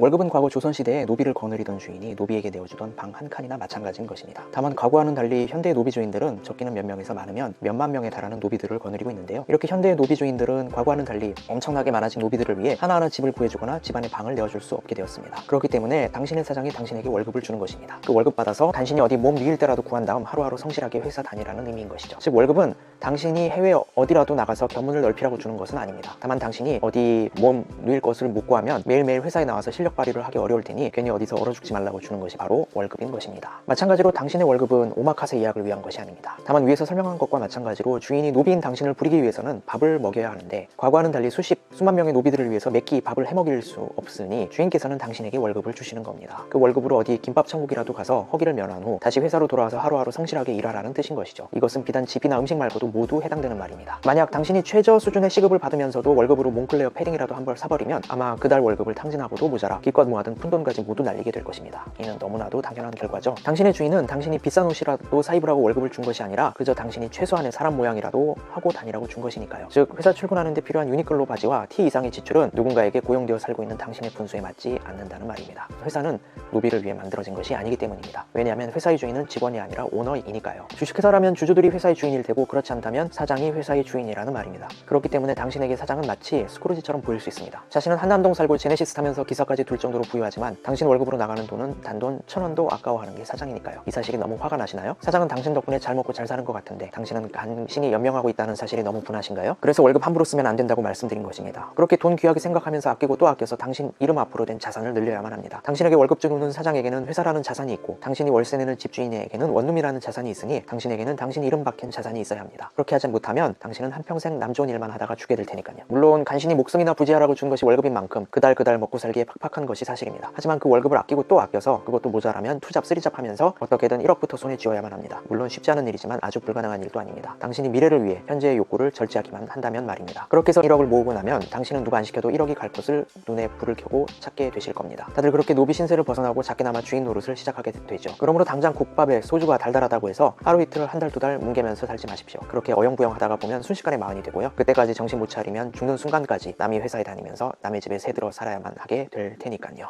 월급은 과거 조선시대에 노비를 거느리던 주인이 노비에게 내어주던 방 한 칸이나 마찬가지인 것입니다. 다만 과거와는 달리 현대의 노비주인들은 적게는 몇 명에서 많으면 몇만 명에 달하는 노비들을 거느리고 있는데요. 이렇게 현대의 노비주인들은 과거와는 달리 엄청나게 많아진 노비들을 위해 하나하나 집을 구해주거나 집안에 방을 내어줄 수 없게 되었습니다. 그렇기 때문에 당신의 사장이 당신에게 월급을 주는 것입니다. 그 월급 받아서 당신이 어디 몸 누일 때라도 구한 다음 하루하루 성실하게 회사 다니라는 의미인 것이죠. 즉 월급은 당신이 해외 어디라도 나가서 견문을 넓히라고 주는 것은 아닙니다. 다만 당신이 어디 몸 누일 것을 못 구하면 매일매일 회사에 나와서 실력 발휘를 하기 어려울 테니 괜히 어디서 얼어 죽지 말라고 주는 것이 바로 월급인 것입니다. 마찬가지로 당신의 월급은 오마카세 예약을 위한 것이 아닙니다. 다만 위에서 설명한 것과 마찬가지로 주인이 노비인 당신을 부리기 위해서는 밥을 먹여야 하는데 과거와는 달리 수만 명의 노비들을 위해서 매끼 밥을 해먹일 수 없으니 주인께서는 당신에게 월급을 주시는 겁니다. 그 월급으로 어디 김밥 천국이라도 가서 허기를 면한 후 다시 회사로 돌아와서 하루하루 성실하게 일하라는 뜻인 것이죠. 이것은 비단 집이나 음식 말고도 모두 해당되는 말입니다. 만약 당신이 최저 수준의 시급을 받으면서도 월급으로 몽클레어 패딩이라도 한 벌 사버리면 아마 그달 월급을 탕진하고도 모자라 기껏 모아둔 푼돈까지 모두 날리게 될 것입니다. 이는 너무나도 당연한 결과죠. 당신의 주인은 당신이 비싼 옷이라도 사입으라고 월급을 준 것이 아니라 그저 당신이 최소한의 사람 모양이라도 하고 다니라고 준 것이니까요. 즉 회사 출근하는데 필요한 유니클로 바지와 티 이상의 지출은 누군가에게 고용되어 살고 있는 당신의 분수에 맞지 않는다는 말입니다. 회사는 노비를 위해 만들어진 것이 아니기 때문입니다. 왜냐하면 회사의 주인은 직원이 아니라 오너이니까요. 주식회사라면 주주들이 회사의 주인일 테고 그렇지 않다면 사장이 회사의 주인이라는 말입니다. 그렇기 때문에 당신에게 사장은 마치 스크루지처럼 보일 수 있습니다. 자신은 한남동 살고 제네시스 타면서 기사까지 둘 정도로 부유하지만 당신 월급으로 나가는 돈은 단돈 1,000원도 아까워하는 게 사장이니까요. 이 사실이 너무 화가 나시나요? 사장은 당신 덕분에 잘 먹고 잘 사는 것 같은데 당신은 간신히 연명하고 있다는 사실이 너무 분하신가요? 그래서 월급 함부로 쓰면 안 된다고 말씀드린 것입니다. 그렇게 돈 귀하게 생각하면서 아끼고 또 아껴서 당신 이름 앞으로 된 자산을 늘려야만 합니다. 당신에게 월급 주는 사장에게는 회사라는 자산이 있고 당신이 월세 내는 집주인에게는 원룸이라는 자산이 있으니 당신에게는 당신 이름 박힌 자산이 있어야 합니다. 그렇게 하지 못하면 당신은 한평생 남 좋은 일만 하다가 죽게 될 테니까요. 물론 간신히 목숨이나 부지하라고 준 것이 월급인 만큼 그달 먹고 살기에 팍팍한 것이 사실입니다. 하지만 그 월급을 아끼고 또 아껴서 그것도 모자라면 투잡 쓰리잡 하면서 어떻게든 1억부터 손에 쥐어야만 합니다. 물론 쉽지 않은 일이지만 아주 불가능한 일도 아닙니다. 당신이 미래를 위해 현재의 욕구를 절제하기만 한다면 말입니다. 그렇게 해서 1억을 모으고 나면 당신은 누가 안 시켜도 1억이 갈 곳을 눈에 불을 켜고 찾게 되실 겁니다. 다들 그렇게 노비 신세를 벗어나고 작게나마 주인 노릇을 시작하게 되죠. 그러므로 당장 국밥에 소주가 달달하다고 해서 하루 이틀 한 달 두 달 뭉개면서 살지 마십시오. 그렇게 어영부영 하다가 보면 순식간에 마흔이 되고요. 그때까지 정신 못 차리면 죽는 순간까지 남이 회사에 다니면서 남의 집에 새들어 살아야만 하게 될 테니까요.